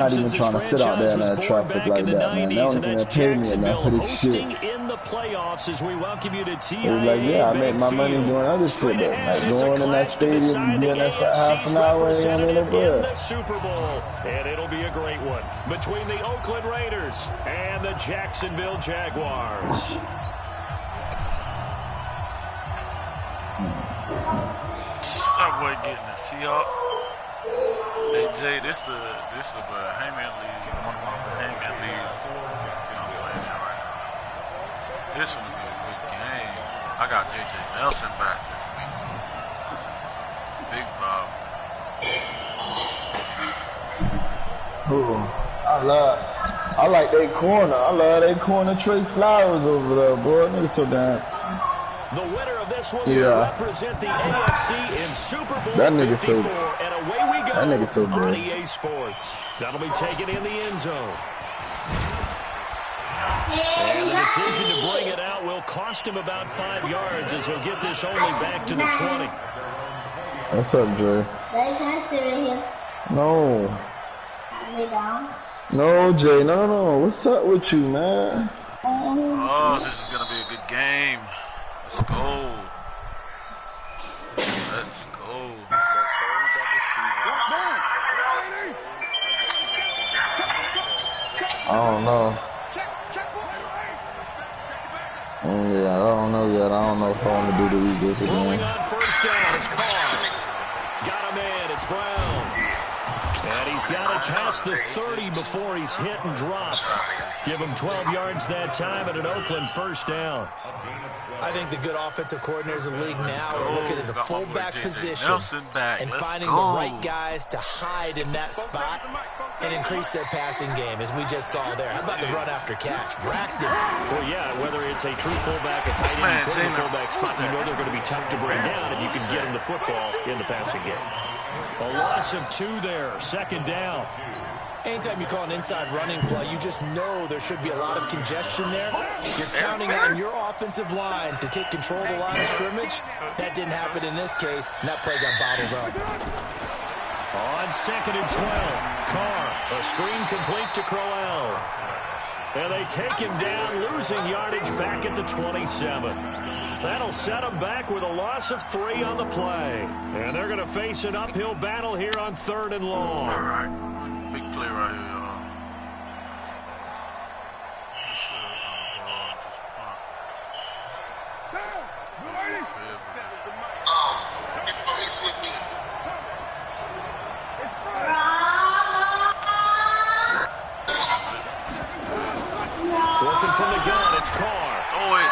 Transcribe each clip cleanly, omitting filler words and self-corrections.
Not even trying to sit out there in that traffic like that, man. They don't even pay me enough for this shit. In the playoffs as we welcome you to TIA. It's like, yeah, I make my money doing other shit, but like going in that stadium, being there for half an hour, ain't in the bread. Super Bowl, and it'll be a great one between the Oakland Raiders and the Jacksonville Jaguars. That boy getting the Seahawks. Hey Jay, this the Bahamian League, one of my Bahamian leagues. You know, I'm playing it right now. This will be a good game. I got JJ Nelson back this week. Big vibe. I like that corner. I love that corner. Trey Flowers over there, boy. Nigga so damn. The winner of this one will represent the AFC in Super Bowl that nigga 54, so, and away we go that nigga so good. On EA Sports. That'll be taken in the end zone. And the decision to bring it out will cost him about 5 yards as he'll get this only back to the 20. What's up, Jay? No. No, Jay, no. What's up with you, man? Oh, this is going to be a good game. Let's go. Let's go. I don't know. Yeah, I don't know yet. I don't know if I want to do the Eagles again. Rolling on first down, it's Carr. Got him in, it's Brown. And he's got it past the 30 before he's hit and dropped. Give him 12 yards that time at an Oakland first down. I think the good offensive coordinators in the league now are looking at the fullback position and finding the right guys to hide in that spot and increase their passing game, as we just saw there. How about the run after catch? Racked it. Well, yeah, whether it's a true fullback, a tight end, you put in the fullback spot, you know they're going to be tough to bring down, and you can get them the football in the passing game. A loss of 2 there, second down. Anytime you call an inside running play, you just know there should be a lot of congestion there. You're counting on your offensive line to take control of the line of scrimmage. That didn't happen in this case, and that play got bottled up. On 2nd and 12, Carr, a screen complete to Crowell. And they take him down, losing yardage back at the 27. That'll set him back with a loss of 3 on the play. And they're going to face an uphill battle here on 3rd and long. All right. Big play right here, y'all. Just punt. Working from the gun, it's Carr. Throw it.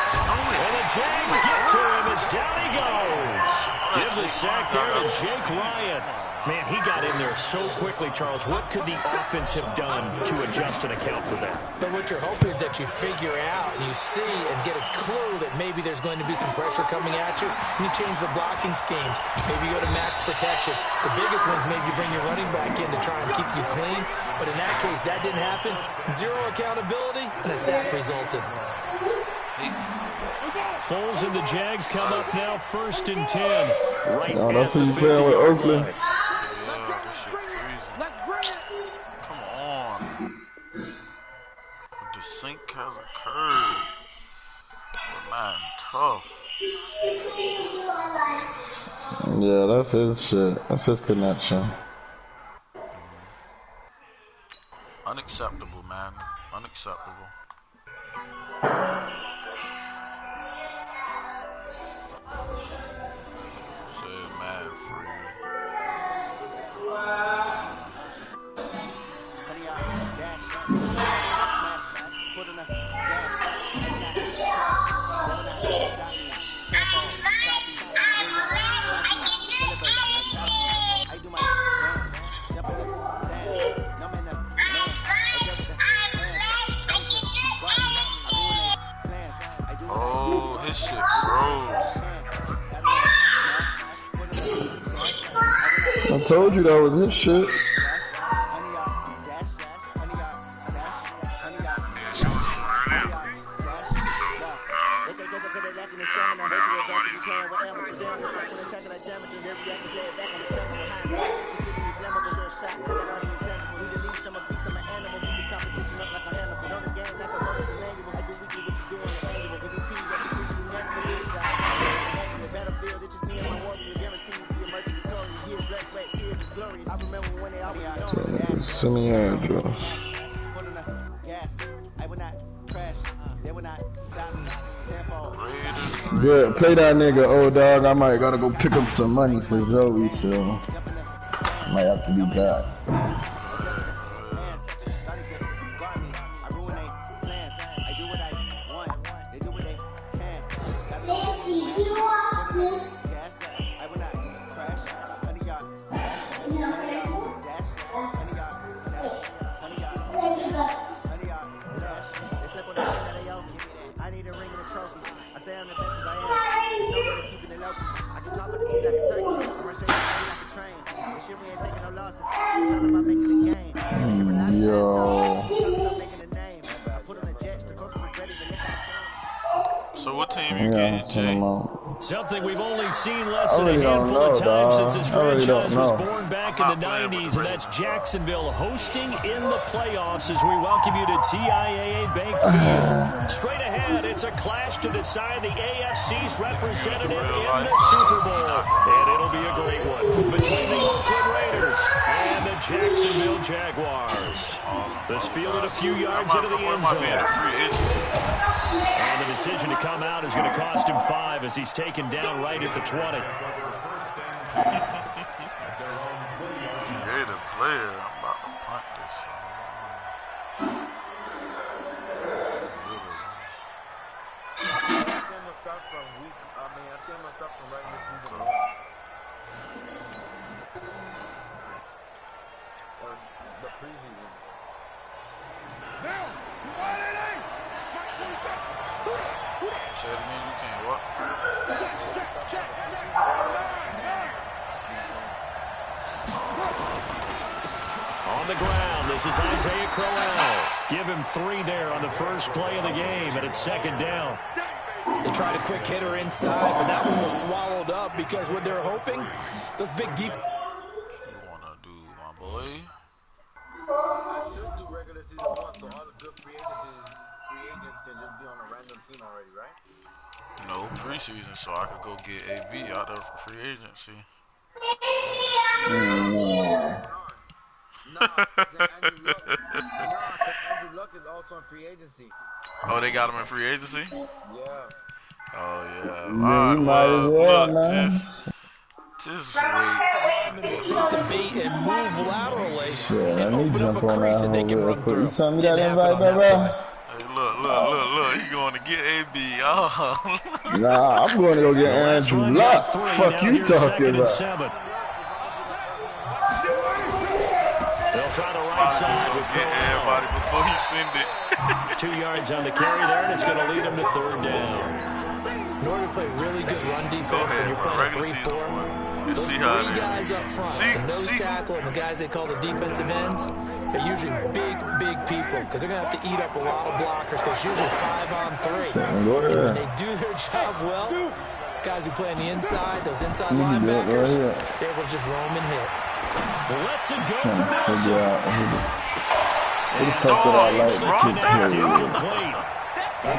And the Jags get to him as down he goes. Give the sack there to Jake Ryan. Man, he got in there so quickly, Charles. What could the offense have done to adjust and account for that? But what you're hoping is that you figure out and you see and get a clue that maybe there's going to be some pressure coming at you, and you change the blocking schemes. Maybe you go to max protection. The biggest ones, maybe you bring your running back in to try and keep you clean. But in that case, that didn't happen. 0 accountability, and a sack resulted. Foles and the Jags come up now 1st and 10. Right no, that's who you playing with Oakland. Come on. The sink has occurred. Man, tough. Yeah, that's his shit. That's his connection. Unacceptable, man. Unacceptable. I told you that was his shit. Send me your address. Good. Play that nigga, old dog. I might gotta go pick up some money for Zoe, so might have to be back. So what team you getting, Jay? Something we've only seen less than a handful of times since his franchise was born back in the 90s, and that's Jacksonville hosting in the playoffs as we welcome you to TIAA Bank Field. Straight ahead, it's a clash to decide the AFC's representative in the Super Bowl, and it'll be a great one between the Oakland Raiders and the Jacksonville Jaguars. This fielded a few yards into the end zone. And the decision to come out is going to cost him 5 as he's taken down right at the 20. You're the player. I'm about to punt this. Say it again, you can't what? On the ground, this is Isaiah Crowell. Give him 3 there on the first play of the game, and it's second down. They tried a quick hitter inside, but that one was swallowed up because what they're hoping, those big deep. What you want to do, my boy? Should do regular season 1, so all the good free agents can just be on a random team already, right? No preseason, so I could go get AB out of free agency. Andrew Luck is also in free agency. Oh, they got him in free agency? Yeah. Oh, yeah. You might as well, man. Just wait. Take the beat and move laterally. Yeah, and let me open jump up a on crease that they that can real run quick. through. You sent me Didn't that happen invite, on that baby? Hey, look. He going to get AB. Oh. Nah, I'm going to go get Andrew Luck. Fuck you talking about? They'll try to right side with get everybody before he send it. 2 yards on the carry there, and it's going to lead him to third down. In order to play really good run defense when you're playing a 3-4, those 3 guys up front, the nose tackle and the guys they call the defensive ends, they're usually big people because they're going to have to eat up a lot of blockers because usually 5 on 3. And when they do their job well, guys who play on the inside, those inside linebackers, they're able to just roam and hit. Let's it go from outside.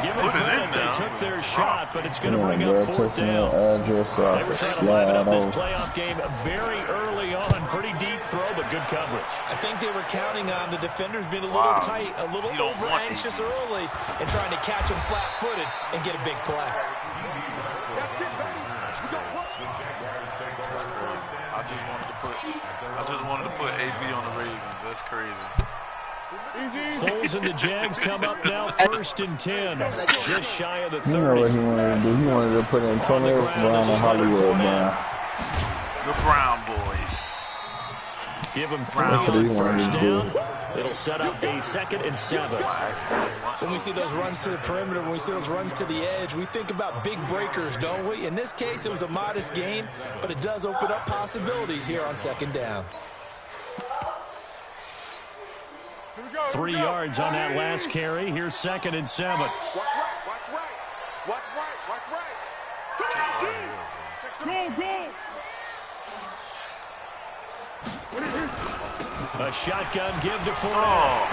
Give it credit, they took their shot, but it's going to bring up fourth down. They were trying to liven up this playoff game very early on. Pretty deep throw, but good coverage. I think they were counting on the defenders being a little tight, a little over-anxious early, and trying to catch them flat-footed and get a big play. That's crazy. I just wanted to put AB on the Ravens. That's crazy. Foles and the Jags come up now, 1st and 10, just shy of the 30. You know what he wanted to do? He wanted to put Antonio Brown in Hollywood, man. The Brown boys. Give him 3 on first down. It'll set up a 2nd and 7. When we see those runs to the perimeter, when we see those runs to the edge, we think about big breakers, don't we? In this case, it was a modest gain, but it does open up possibilities here on 2nd down. 3 yards on that last carry. Here's 2nd and 7. Watch right. Go. A shotgun give to Fournette.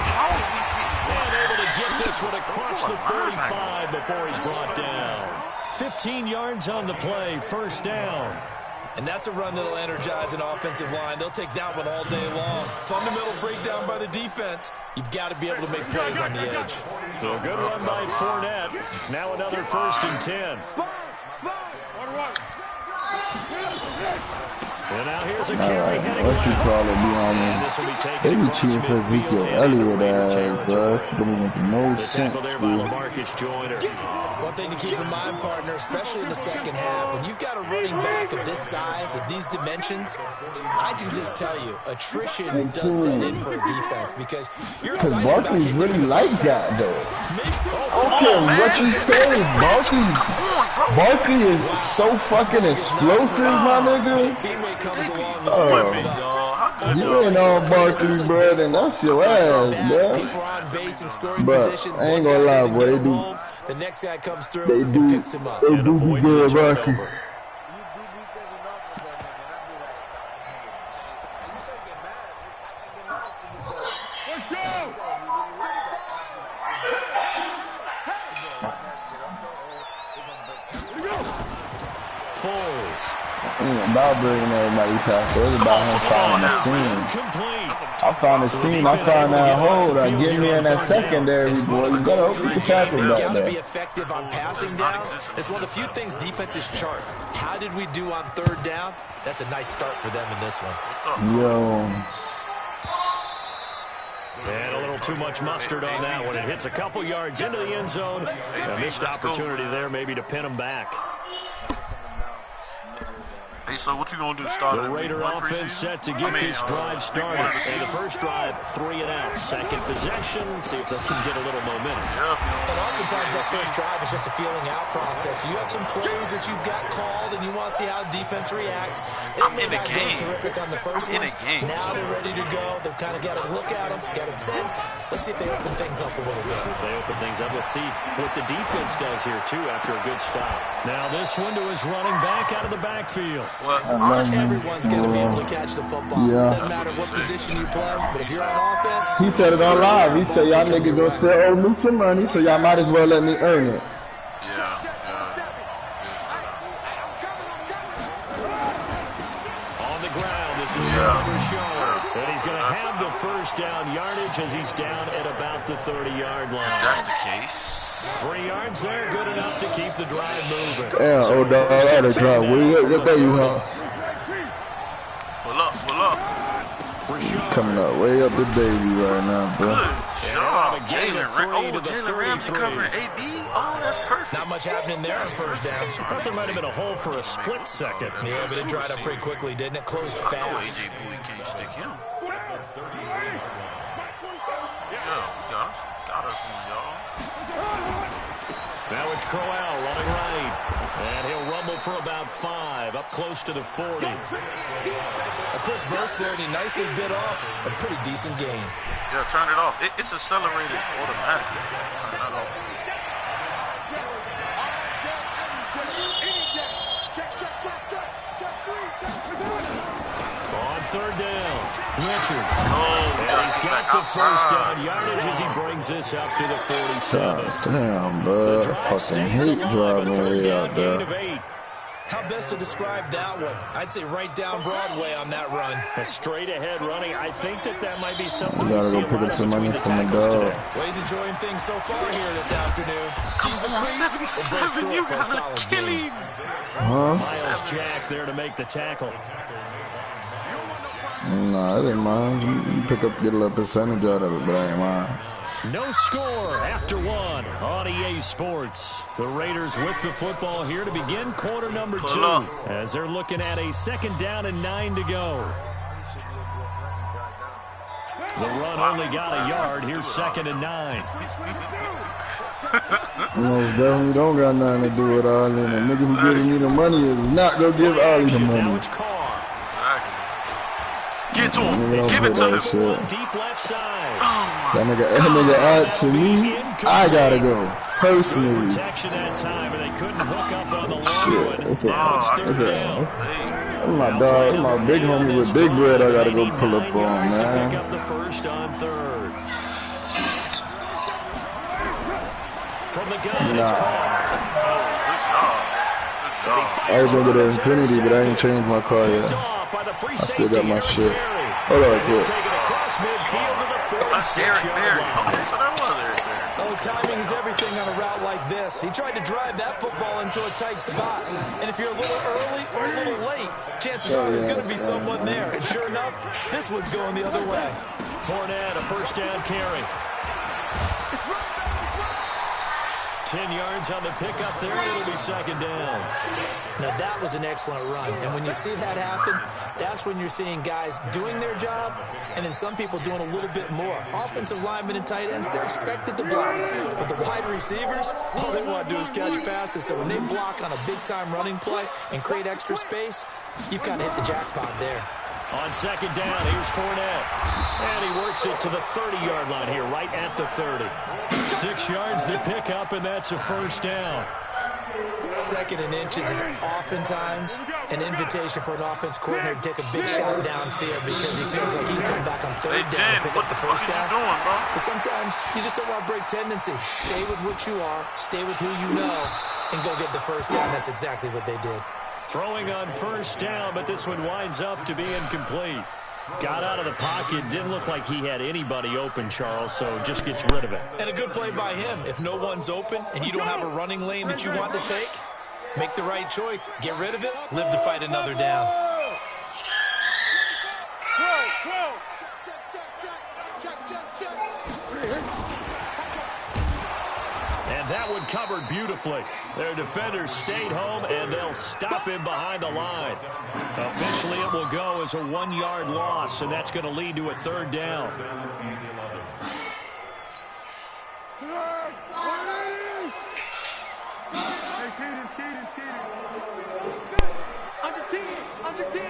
And able to get this one across the 35 before he's brought down. 15 yards on the play, 1st down. And that's a run that'll energize an offensive line. They'll take that one all day long. Fundamental breakdown by the defense. You've got to be able to make plays on the edge. So a good run by Fournette. Now another 1st and 10. And now here's a carry heading what you left. call it, be on me. They be cheating for Ezekiel Elliott, bro. She don't be making no sense, dude. One thing to keep in mind, partner, especially in the second half, when you've got a running back of this size, of these dimensions, I can just tell you, attrition does set in for a defense because you're excited about Barkley's hitting really the like that, though. I don't care what you say, Barkley is so fucking explosive, my nigga. Teammate comes along and steps it up. You ain't on Barkley, bro, then that's your ass, bro. People are on base and scoring But position. I ain't gonna lie, boy, they do. The next guy comes through They and picks him up. do be good, Barkley. About bringing everybody tackle. It's about him finding the scene. I found the scene. I found that hole. I get me in that secondary, boy. You better hope you can tackle back Got to be there. effective on passing downs. It's one of the few things defenses chart. How did we do on 3rd down? That's a nice start for them in this one. Yo. And a little too much mustard on that one. It hits a couple yards into the end zone. A missed opportunity there maybe to pin him back. Hey, so what you gonna do? Start the Raider offense set to get this drive started. And the first drive, 3 and out. Second possession, see if they can get a little momentum. And oftentimes that first drive is just a feeling out process. You have some plays that you've got called, and you want to see how defense reacts. I'm in the game. Terrific on the first one. Now they're ready to go. They've kind of got to look at them, got a sense. Let's see if they open things up a little bit. If they open things up, let's see what the defense does here, too, after a good stop. Now this one to his running back out of the backfield. Everyone's going to be able to catch the football. Yeah. Doesn't matter what position you play, but if you're on offense... He said it on live. He said, y'all niggas gonna still owe me some money, so y'all might as well let me earn it. On the ground, this is Trevor Show. And he's going to have the first down yardage as he's down at about the 30-yard line. That's the case. 3 yards there, good enough to keep the drive moving. Yeah, So dog, I had a drive. What day you have? Pull up, pull up. Coming up way up the baby right now, bro. Good job, Jalen Ramsey covering AB. Oh, that's perfect. Not much happening there on first down. I thought there might have been a hole for a split second. Yeah, but it dried up pretty quickly, didn't it? Closed fast. AJ Bowie can't stick him. Yeah, got us one, y'all. Now it's Crowell running right. And he'll rumble for about 5, up close to the 40. A quick burst there, and he nicely bit off a pretty decent gain. Yeah, turn it off. It's accelerated automatically. Turn that off. On 3rd down, Richards. And he's got the first down yardage as he brings this up to the 47. God damn, bro. I fucking hate driving way out there. How best to describe that one? I'd say right down Broadway on that run. A straight ahead running. I think that might be something We gotta go pick up some money from the dog. Well, he's enjoying things so far here this afternoon. Come on, 77, you gotta kill him. Huh? Miles Jack there to make the tackle. Nah, I didn't mind. You pick up, get a little percentage out of it, but I ain't mind. No score after 1 on EA Sports. The Raiders with the football here to begin quarter number 2 as they're looking at a 2nd down and 9 to go. The run only got a yard. Here's 2nd and 9. Most definitely don't got nothing to do with Ollie. The nigga who giving me the money is not gonna give Ollie the money. Now it's Carr. Get to him. Give it to him. Deep left side. That nigga add to me. I gotta go personally. Protection that time, and they couldn't hook up on the long Shit, one. it's my dog, it's my big homie with big bread. I gotta go pull up on, man. Pick up the first on 3rd. From the gun, it's Carr. Good job. Good I remember the Infinity, but I ain't changed my car yet. I still got my shit. Hold on, good. That's Eric Berry. Okay, so that was Eric Berry. Oh, timing is everything on a route like this. He tried to drive that football into a tight spot. And if you're a little early or a little late, chances are there's going to be someone there. And sure enough, this one's going the other way. Fournette, a first down carry. 10 yards on the pickup there, and it'll be second down. Now, that was an excellent run. And when you see that happen, that's when you're seeing guys doing their job and then some people doing a little bit more. Offensive linemen and tight ends, they're expected to block. But the wide receivers, all they want to do is catch passes. So when they block on a big-time running play and create extra space, you've got to hit the jackpot there. On second down, here's Fournette. And he works it to the 30-yard line here, right at the 30. 6 yards the pickup, and that's a first down. Second and inches is oftentimes an invitation for an offense coordinator to take a big shot downfield because he feels like he can come back on third down and pick up the first down. Doing, bro? But sometimes you just don't want to break tendency. Stay with what you are, stay with who you know, and go get the first down. That's exactly what they did. Throwing on first down, but this one winds up to be incomplete. Got out of the pocket. Didn't look like he had anybody open, Charles, so just gets rid of it. And a good play by him. If no one's open and you don't have a running lane that you want to take, make the right choice. Get rid of it. Live to fight another down. And that one covered beautifully. Their defenders stayed home, and they'll stop him behind the line. Officially, it will go as a 1-yard loss, and that's going to lead to a third down. Under 10.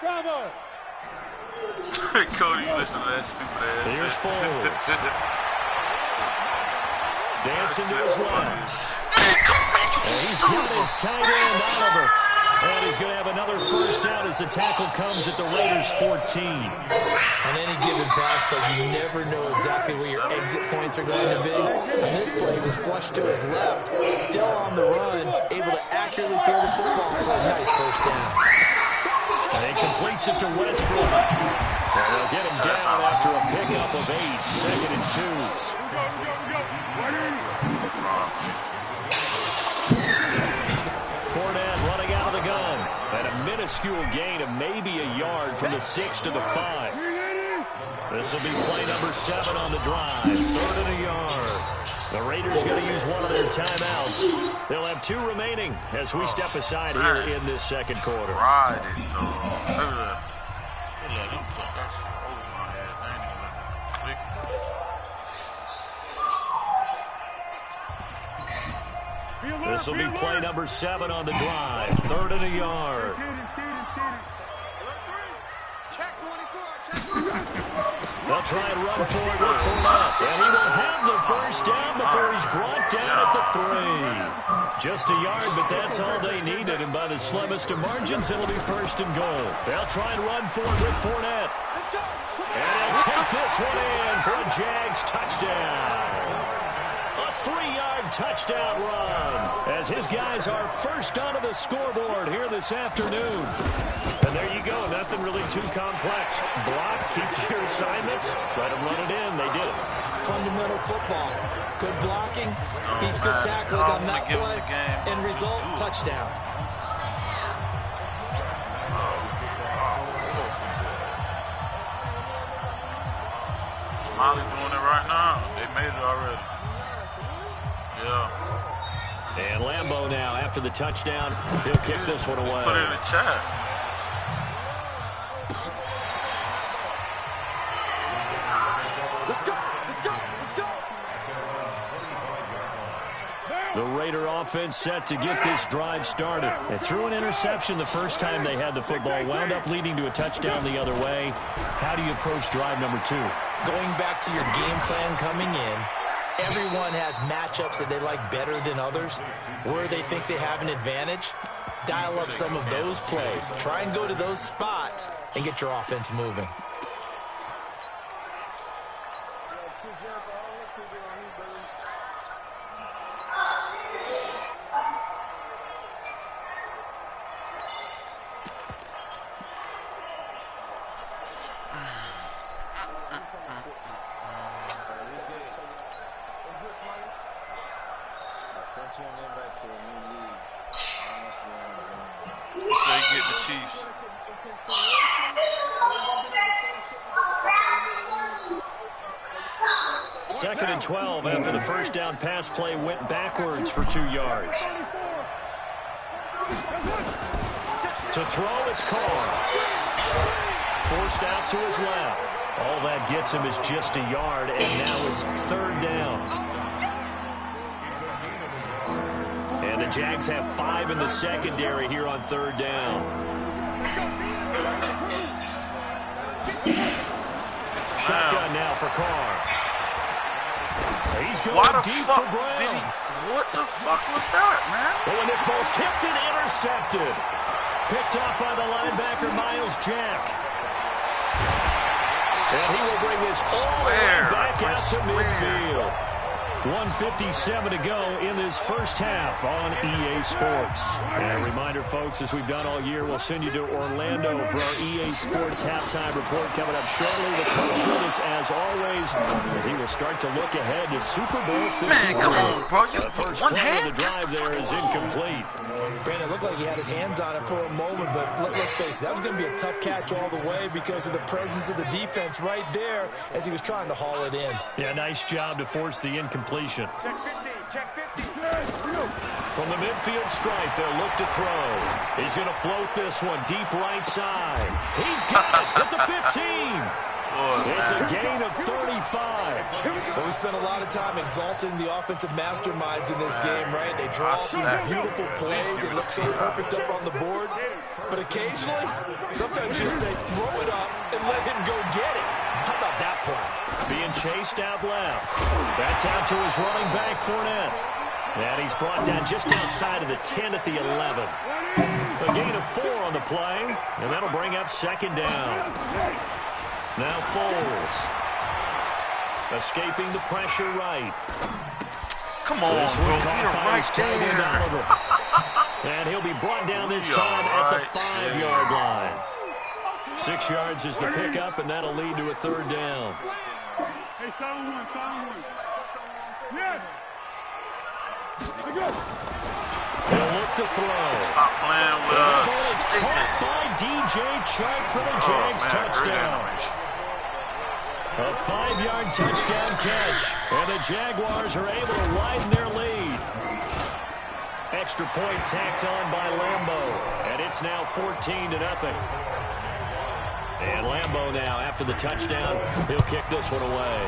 Bravo. Cody, you listen to that stupid ass. Here's Foles. Dancing to his left. And he's got his tight end, Oliver. And he's going to have another first down as the tackle comes at the Raiders' 14. On any given pass, but you never know exactly where your exit points are going to be. And this play was flushed to his left, still on the run, able to accurately throw the football for a nice first down. And he completes it to Westbrook. And they'll get him down after a pickup of 8, second and 2. Fournette running out of the gun. And a minuscule gain of maybe a yard from the 6 to the 5. This will be play number 7 on the drive. 3rd and a yard. The Raiders going to use one of their timeouts. They'll have 2 remaining as we step aside here in this second quarter. Right, look at them put that shit over my head. I ain't even click. This will be play number 7 on the drive. 3rd and a yard. They'll try and run for it with Fournette. And he will have the first down before he's brought down at the 3. Just a yard, but that's all they needed. And by the slimmest of margins, it'll be 1st and goal. They'll try and run for it with Fournette. And he'll take this one in for a Jags touchdown. A 3-yard touchdown run as his guys are first onto the scoreboard here this afternoon. And there you go. Nothing really too complex. Block, keep to your assignments, let them run it in. They did it. Fundamental football. Good blocking, beats good tackling on that play. End result, touchdown. Smiley's doing it right now. They made it already. Yeah. And Lambeau now, after the touchdown, he'll kick this one away. Put it in the chat. The Raider offense set to get this drive started. They threw an interception the first time they had the football, wound up leading to a touchdown the other way. How do you approach drive number 2? Going back to your game plan coming in, everyone has matchups that they like better than others. Where they think they have an advantage, dial up some of those plays. Try and go to those spots and get your offense moving. You say you get the Chiefs. Second and 12 after the first down pass play went backwards for 2 yards. To throw, it's Carr. Forced out to his left. All that gets him is just a yard, and now it's third down. And the Jags have 5 in the secondary here on third down. Shotgun now for Carr. He's going deep for Brown. What the fuck was that, man? Oh, and this ball's tipped and intercepted. Picked off by the linebacker, Miles Jack. And he will bring this all the way back out to midfield. 1:57 to go in this first half on EA Sports. And a reminder, folks, as we've done all year, we'll send you to Orlando for our EA Sports halftime report coming up shortly. The coach with us, as always, and he will start to look ahead to Super Bowl 53. Man, come on, bro. You first one play hand? of the drive there is incomplete. Brandon, looked like he had his hands on it for a moment, but let's face it, that was going to be a tough catch all the way because of the presence of the defense right there as he was trying to haul it in. Yeah, nice job to force the incompletion. From the midfield stripe, they'll look to throw. He's going to float this one deep right side. He's got it at the 15. It's a gain of 35. Well, we spent a lot of time exalting the offensive masterminds in this game, right? They draw up these beautiful plays. It looks so perfect up on the board. But occasionally, sometimes you just say, throw it up and let him go get it. How about that play? Being chased out left. That's out to his running back, Fournette. And he's brought down just outside of the 10 at the 11. A gain of 4 on the play, and that'll bring up second down. Now Foles. Escaping the pressure right. Come on, bro. You're right there. And he'll be brought down this time at the 5-yard line. 6 yards is the pickup, and that'll lead to a third down. He'll look to throw. Stop playing with us. Caught by DJ Chark for the Jags touchdown. A 5-yard touchdown catch, and the Jaguars are able to widen their lead. Extra point tacked on by Lambeau, and it's now 14-0. And Lambeau now, after the touchdown, he'll kick this one away.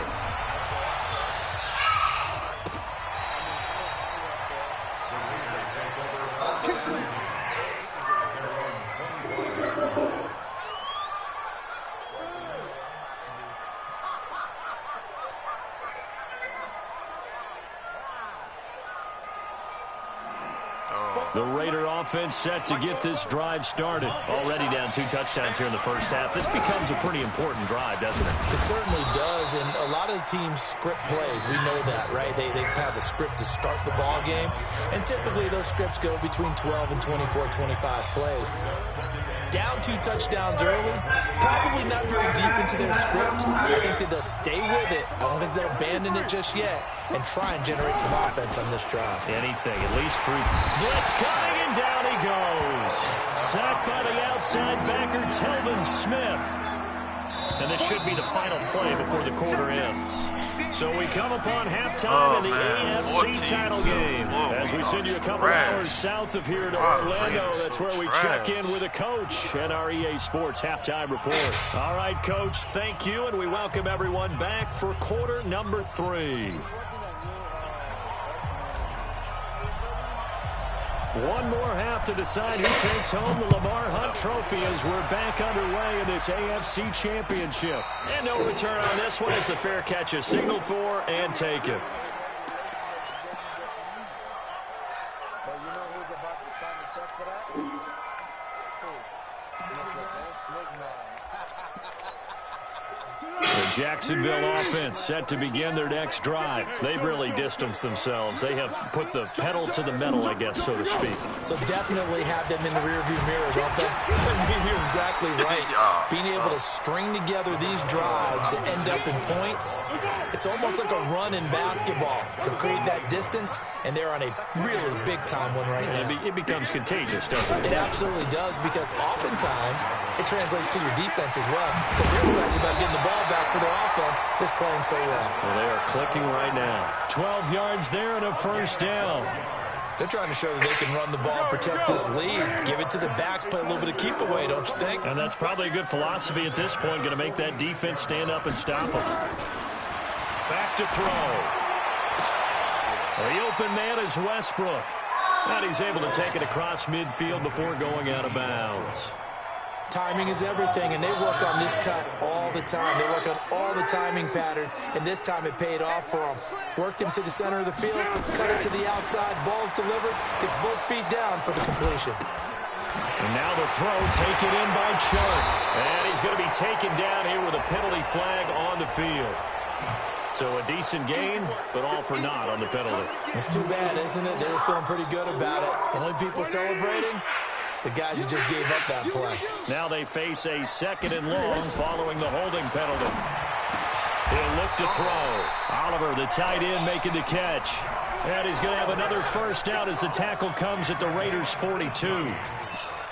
The Raider offense set to get this drive started. Already down 2 touchdowns here in the first half. This becomes a pretty important drive, doesn't it? It certainly does, and a lot of the teams script plays. We know that, right? They have a script to start the ball game, and typically those scripts go between 12 and 24, 25 plays. Down 2 touchdowns early, probably not very deep into their script. I think that they'll stay with it. I don't think they'll abandon it just yet and try and generate some offense on this drive. Anything, at least 3. Blitz coming, and down he goes. Sacked by the outside backer, Telvin Smith. And this should be the final play before the quarter ends. So we come upon halftime in the AFC title game. As we send you a couple hours south of here to Orlando, that's where we check in with a coach and our EA Sports halftime report. All right, Coach, thank you, and we welcome everyone back for quarter number 3. One more half to decide who takes home the Lamar Hunt Trophy as we're back underway in this AFC Championship. And no return on this one as the fair catch is signaled for and taken. But you know who's about to sign the check for that? The Jacksonville offense set to begin their next drive. They've really distanced themselves. They have put the pedal to the metal, I guess, so to speak. So definitely have them in the rearview mirror, don't they? I mean, you're exactly right. Being able to string together these drives that end up in points, it's almost like a run in basketball to create that distance, and they're on a really big-time one right now. It becomes contagious, doesn't it? It absolutely does, because oftentimes it translates to your defense as well, because they're excited about getting the ball back for their offense that's playing so well. Well, they are clicking right now. 12 yards there and a first down. They're trying to show that they can run the ball and protect this lead. Give it to the backs, play a little bit of keep away, don't you think? And that's probably a good philosophy at this point, going to make that defense stand up and stop them. Back to throw. The open man is Westbrook. And he's able to take it across midfield before going out of bounds. Timing is everything, and they work on this cut all the time. They work on all the timing patterns, and this time it paid off for them. Worked him to the center of the field, cut it to the outside, ball's delivered, gets both feet down for the completion. And now the throw taken in by Chuck. And he's going to be taken down here with a penalty flag on the field. So a decent gain, but all for naught on the penalty. It's too bad, isn't it? They were feeling pretty good about it. The only people celebrating, the guys who just gave up that play. Now they face a 2nd and long following the holding penalty. He'll look to throw. Oliver, the tight end, making the catch. And he's going to have another first down as the tackle comes at the Raiders' 42.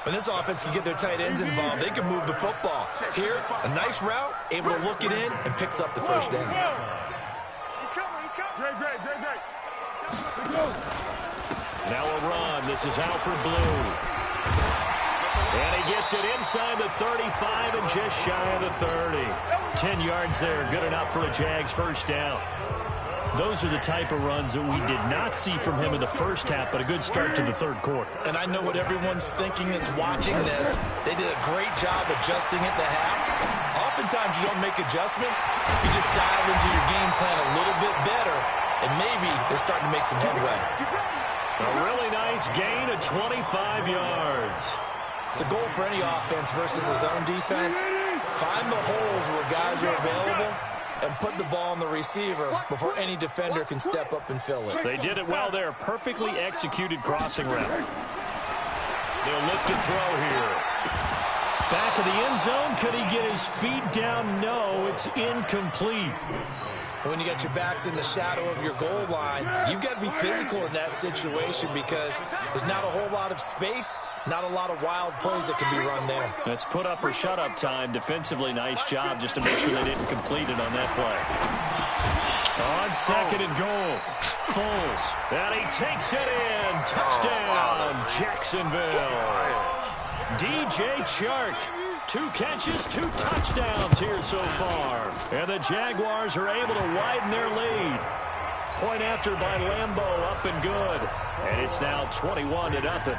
When this offense can get their tight ends involved, they can move the football. Here, a nice route, able to look it in, and picks up the first down. Great. Now a run. This is Alfred Blue. And he gets it inside the 35 and just shy of the 30. 10 yards there. Good enough for a Jags first down. Those are the type of runs that we did not see from him in the first half, but a good start to the third quarter. And I know what everyone's thinking that's watching this. They did a great job adjusting at the half. Oftentimes you don't make adjustments. You just dive into your game plan a little bit better, and maybe they're starting to make some headway. A really nice gain of 25 yards. The goal for any offense versus his own defense, find the holes where guys are available and put the ball on the receiver before any defender can step up and fill it. They did it well there. Perfectly executed crossing route. They'll look to throw here. Back of the end zone. Could he get his feet down? No, it's incomplete. When you got your backs in the shadow of your goal line, you've got to be physical in that situation because there's not a whole lot of space, not a lot of wild plays that can be run there. That's put up or shut up time. Defensively, nice job just to make sure they didn't complete it on that play. On 2nd and goal, Foles. And he takes it in. Touchdown, Jacksonville. DJ Chark. 2 catches, 2 touchdowns here so far. And the Jaguars are able to widen their lead. Point after by Lambeau, up and good. And it's now 21-0.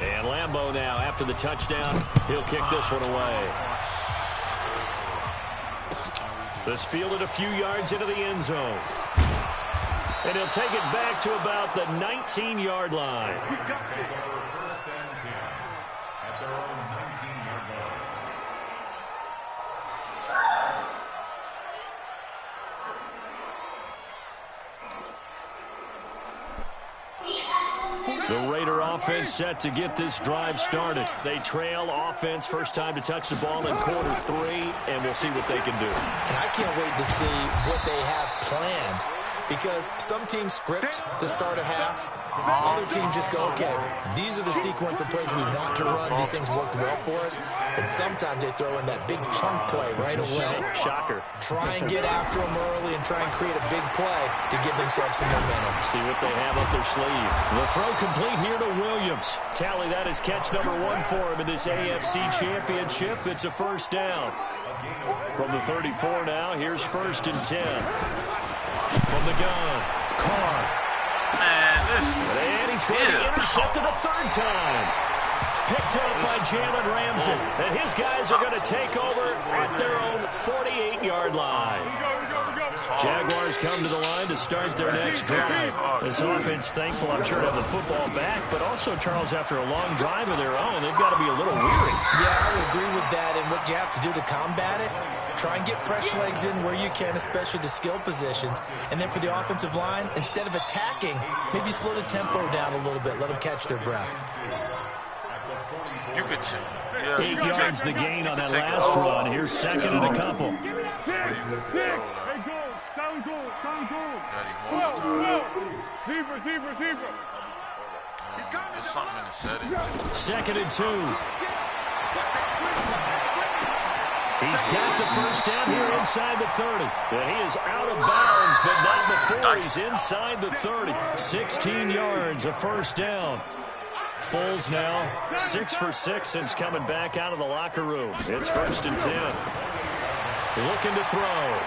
And Lambeau now, after the touchdown, he'll kick this one away. This fielded a few yards into the end zone. And he'll take it back to about the 19-yard line. The Raider offense set to get this drive started. They trail offense, first time to touch the ball in quarter 3, and we'll see what they can do. And I can't wait to see what they have planned because some teams script to start a half. Other teams just go, okay, these are the sequence of plays we want to run. These things worked well for us. And sometimes they throw in that big chunk play right away. Shocker. Try and get after them early and try and create a big play to give themselves some momentum. See what they have up their sleeve. The throw complete here to Williams. Tally that is catch number 1 for him in this AFC Championship. It's a first down. From the 34 now, here's 1st and 10. From the gun, Carr. And he's going to intercept it a 3rd time. Picked up by Jalen Ramsey. And his guys are going to take over at their own 48-yard line. Jaguars come to the line to start their next drive. This offense thankful, I'm sure, to have the football back, but also, Charles, after a long drive of their own, they've got to be a little weary. Yeah, I would agree with that, and what you have to do to combat it Try and get fresh legs in where you can, especially the skill positions. And then for the offensive line, instead of attacking, maybe slow the tempo down a little bit. Let them catch their breath. You could check. 8 yards the gain on that last run. Here's second and a couple. There's something in the setting. Second and 2. He's got the first down here inside the 30. And he is out of bounds, but not before he's inside the 30. 16 yards, a first down. Foles now 6 for 6 since coming back out of the locker room. It's first and 10. Looking to throw.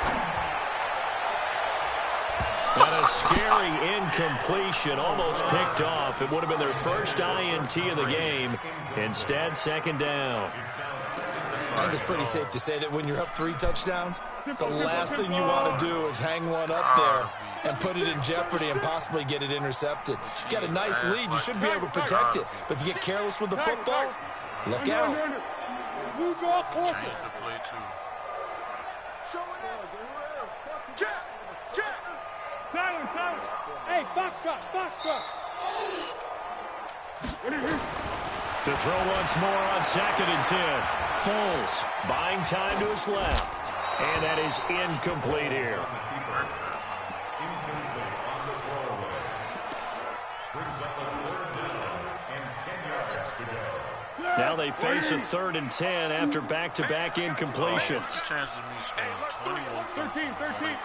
And a scary incompletion, almost picked off. It would have been their first INT of the game. Instead, second down. I think it's pretty safe to say that when you're up 3 touchdowns, the last thing you want to do is hang one up there and put it in jeopardy and possibly get it intercepted. You got a nice lead. You should be able to protect it. But if you get careless with the football, look out. Change the play, too. Hey, box truck. To throw once more on second and 10. Foles buying time to his left. And that is incomplete here. Now they face a 3rd and 10 after back-to-back incompletions. Chances of me scoring 21 points in one quarter.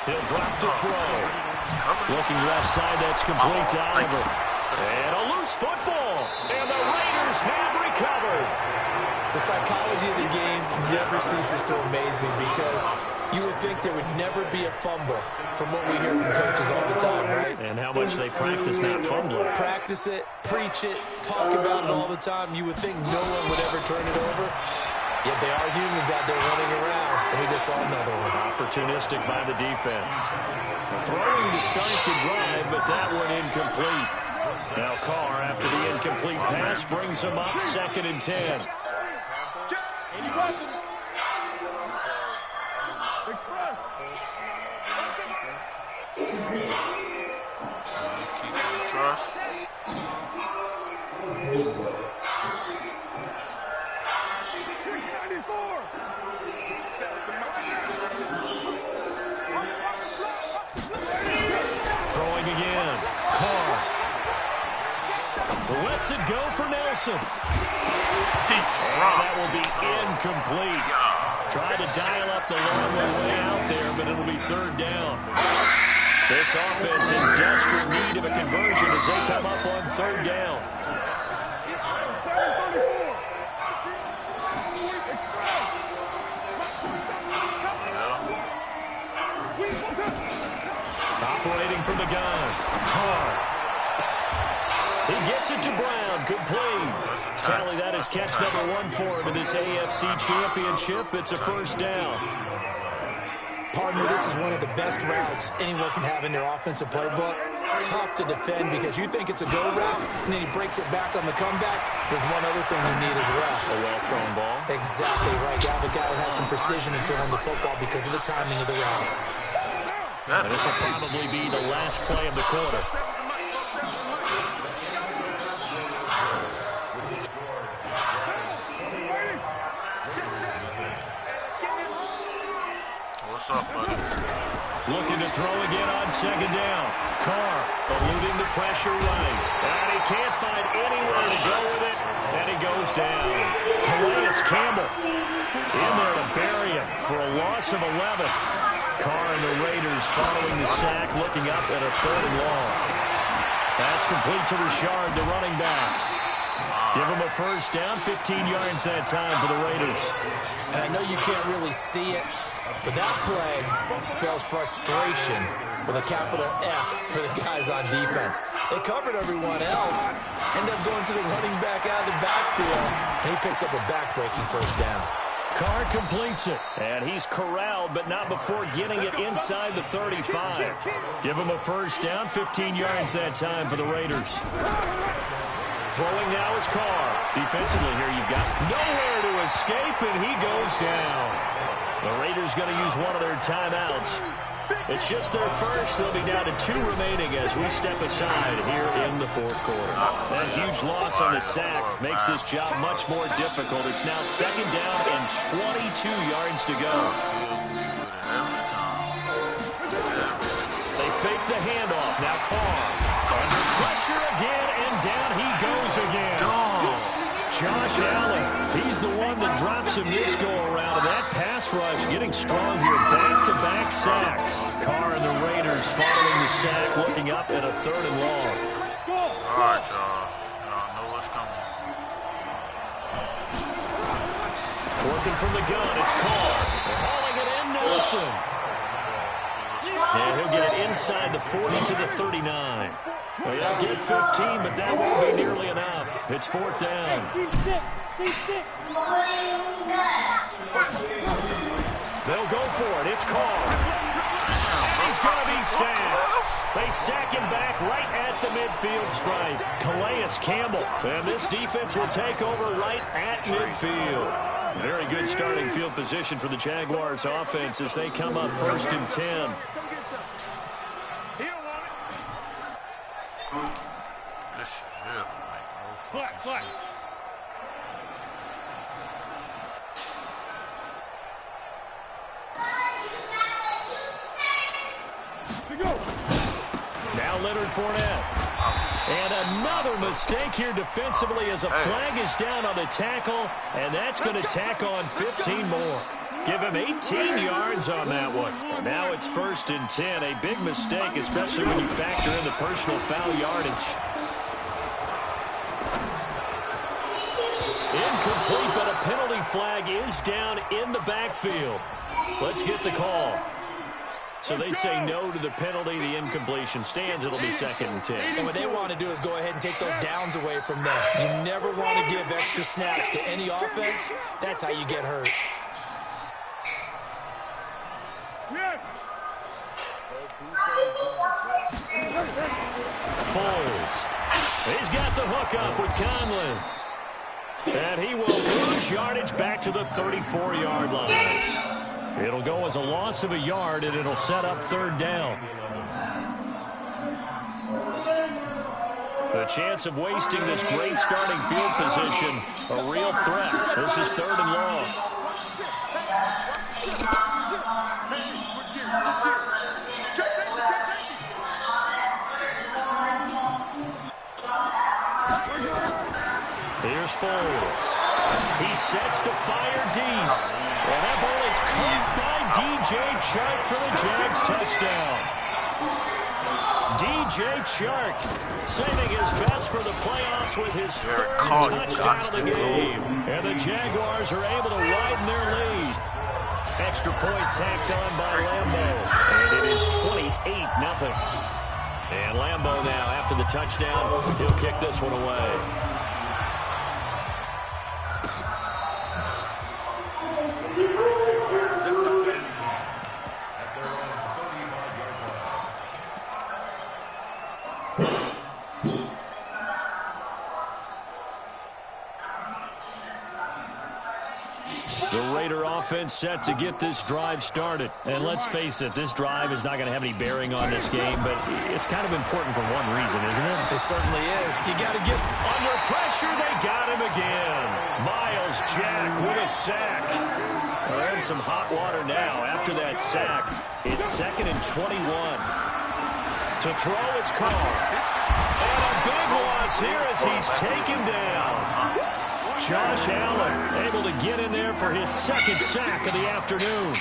He'll drop to throw. Looking left side, that's complete to Oliver. And a loose football. And the Raiders have recovered. The psychology of the game never ceases to amaze me because you would think there would never be a fumble from what we hear from coaches all the time, right? And how much they practice not fumbling. Practice it, preach it, talk about it all the time. You would think no one would ever turn it over. Yet they are humans out there running around, and we just saw another one. Opportunistic by the defense. Throwing to start the drive, but that one incomplete. Now Carr, after the incomplete pass, brings him up 2nd and 10. Throwing again. Carr. Lets it go for Nelson. And that will be incomplete. Tried to dial up the long way out there, but it'll be 3rd down. This offense in desperate need of a conversion as they come up on 3rd down. Operating from the gun. Carr. He gets it to Brown. Good play. Tally, that is catch number 1 for him in this AFC Championship. It's a first down. Pardon me, this is one of the best routes anyone can have in their offensive playbook. Tough to defend because you think it's a go route, and then he breaks it back on the comeback. There's one other thing you need as well. A well-thrown ball. Exactly right. You have a guy that has some precision in throwing the football because of the timing of the route. And this will probably be the last play of the quarter. What's up, buddy? Looking to throw again on 2nd down. Carr eluding the pressure right. And he can't find anywhere to go with it. And he goes down. Calais Campbell in there to bury him for a loss of 11. Carr and the Raiders following the sack, looking up at a 3rd and long. That's complete to Richard, the running back. Give him a first down, 15 yards that time for the Raiders. And I know you can't really see it, but that play spells frustration with a capital F for the guys on defense. They covered everyone else, end up going to the running back out of the backfield, and he picks up a back-breaking first down. Carr completes it, and he's corralled, but not before getting it inside the 35. Give him a first down, 15 yards that time for the Raiders. Throwing now is Carr. Defensively here, you've got nowhere to escape, and he goes down. The Raiders going to use one of their timeouts. It's just their first. They'll be down to 2 remaining as we step aside here in the fourth quarter. That huge loss on the sack makes this job much more difficult. It's now 2nd down and 22 yards to go. They fake the handoff. Now Carr under pressure again, and down he goes again. Josh Allen, he's the one that drops him this go-around, and that pass rush getting strong here. Back-to-back sacks. Carr and the Raiders following the sack, looking up at a 3rd and long. All right, y'all. Y'all know what's coming. Working from the gun, it's Carr. Hauling it in, Nelson. And he'll get it inside the 40 to the 39. Well, he'll get 15, but that won't be nearly enough. It's 4th down. They'll go for it. It's Carr. And he's going to be sacked. They sack him back right at the midfield stripe. Calais Campbell. And this defense will take over right at midfield. Very good starting field position for the Jaguars offense as they come up 1st and 10. This shit here makes no fucking sense. Now Leonard Fournette. And another mistake here defensively as a flag is down on the tackle, and that's going to tack on 15 more. Give him 18 yards on that one. Now it's 1st and 10. A big mistake, especially when you factor in the personal foul yardage. Incomplete, but a penalty flag is down in the backfield. Let's get the call. So they say no to the penalty. The incompletion stands. It'll be 2nd and 10. And what they want to do is go ahead and take those downs away from them. You never want to give extra snaps to any offense. That's how you get hurt. Foles. He's got the hook up with Conlon. And he will lose yardage back to the 34-yard line. It'll go as a loss of a yard, and it'll set up 3rd down. The chance of wasting this great starting field position, a real threat. This is 3rd and long. Here's Foles. He sets to fire deep. And that ball is caught by DJ Chark for the Jags touchdown. DJ Chark saving his best for the playoffs with his 3rd touchdown of the game. And the Jaguars are able to widen their lead. Extra point tacked on by Lambo. And it is 28-0. And Lambo now, after the touchdown, he'll kick this one away. Offense set to get this drive started. And let's face it, this drive is not going to have any bearing on this game, but it's kind of important for one reason, isn't it? It certainly is. You got to get under pressure. They got him again. Miles Jack with a sack. They're in some hot water now. After that sack, it's 2nd and 21. To throw, it's Carr. And a big loss here as he's taken down. Josh Allen able to get in there for his 2nd sack of the afternoon.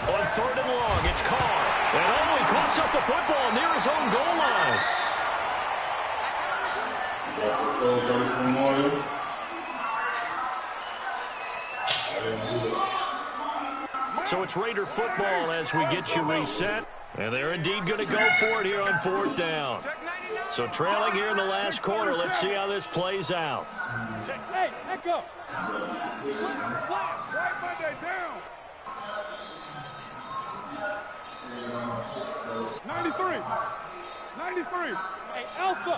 On 3rd and long, it's Carr. And only coughs up the football near his own goal line. So it's Raider football as we get you reset. And they're indeed going to go for it here on 4th down. So trailing here in the last quarter. Let's see how this plays out. Hey, echo. Slap, right Monday down. 93. 93. Hey, Alpha.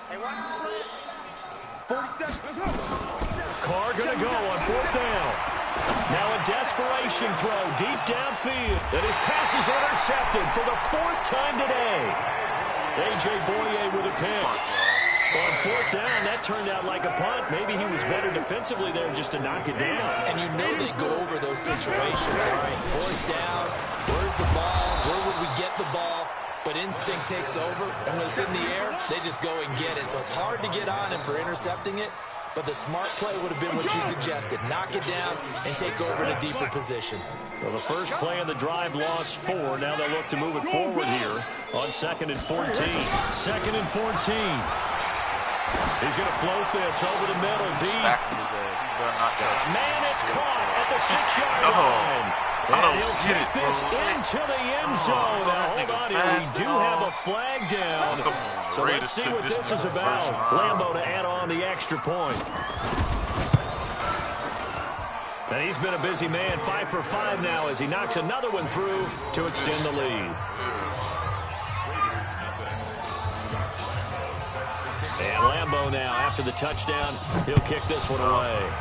Hey, watch the slant. 47. Let's go. Carr going to go on 4th down. Now a desperation throw deep downfield. And his pass is intercepted for the 4th time today. A.J. Boye with a pick. On 4th down, that turned out like a punt. Maybe he was better defensively there just to knock it down. And you know they go over those situations. All right, 4th down, where's the ball? Where would we get the ball? But instinct takes over, and when it's in the air, they just go and get it. So it's hard to get on him for intercepting it, but the smart play would have been what you suggested. Knock it down and take over in a deeper position. Well, the first play of the drive lost 4. Now they look to move it forward here on 2nd and 14. 2nd and 14. He's going to float this over the middle, deep. Man, it's caught at the 6-yard line. And he'll take this into the end zone. Now, hold on here. We do have a flag down. So let's see what this is about. Lambo to add on the extra point. And he's been a busy man, 5 for 5 now as he knocks another one through to extend the lead. And Lambo now, after the touchdown, he'll kick this one away.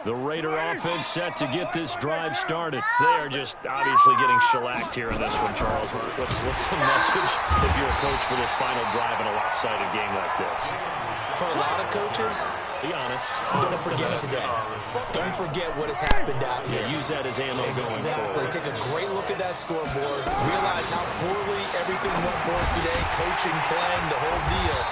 The Raider offense set to get this drive started. They are just obviously getting shellacked here in this one, Charles. What's the message if you're a coach for this final drive in a lopsided game like this? For a lot of coaches, be honest. Don't forget today. Don't forget what has happened out here. Yeah, use that as ammo going forward. Take a great look at that scoreboard. Realize how poorly everything went for us today. Coaching, playing, the whole deal.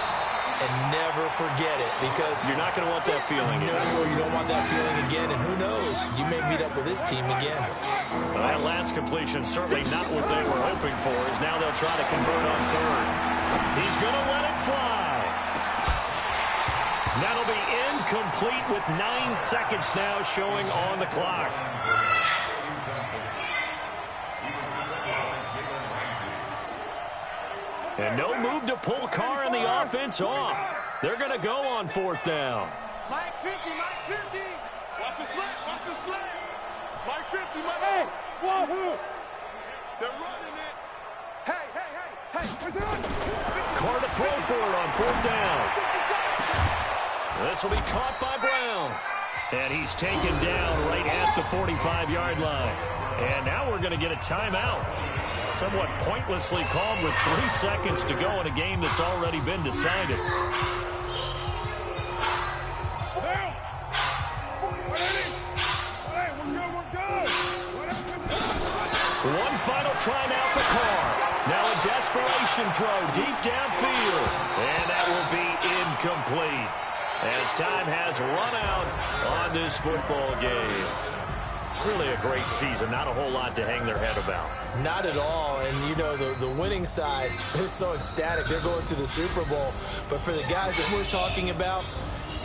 And never forget it, because you're not going to want that feeling. No, you don't want that feeling again. And who knows? You may meet up with this team again. Well, that last completion certainly not what they were hoping for. As now they'll try to convert on 3rd. He's going to let it fly. That'll be incomplete with 9 seconds now showing on the clock. And no move to pull Carr and the offense off. They're going to go on 4th down. Mike 50, Mike 50. Watch the slant, watch the slant. Mike 50, Mike. Hey, wahoo. They're running it. Hey, where's it on? Carr to throw for it on 4th down. This will be caught by Brown. And he's taken down right at the 45-yard line. And now we're going to get a timeout. Somewhat pointlessly called with 3 seconds to go in a game that's already been decided. One final try now for Carr. Now a desperation throw deep downfield. And that will be incomplete as time has run out on this football game. Really a great season. Not a whole lot to hang their head about. Not at all. And, you know, the winning side, they're so ecstatic. They're going to the Super Bowl. But for the guys that we're talking about,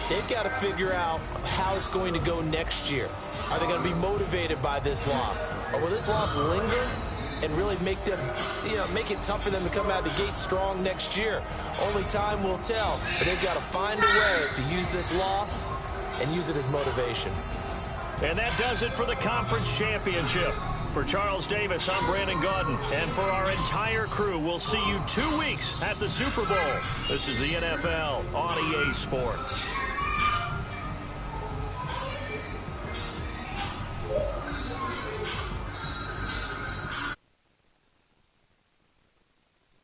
they've got to figure out how it's going to go next year. Are they going to be motivated by this loss? Or will this loss linger and really make them, make it tough for them to come out of the gate strong next year? Only time will tell. But they've got to find a way to use this loss and use it as motivation. And that does it for the conference championship. For Charles Davis, I'm Brandon Gaudin. And for our entire crew, we'll see you 2 weeks at the Super Bowl. This is the NFL on EA Sports.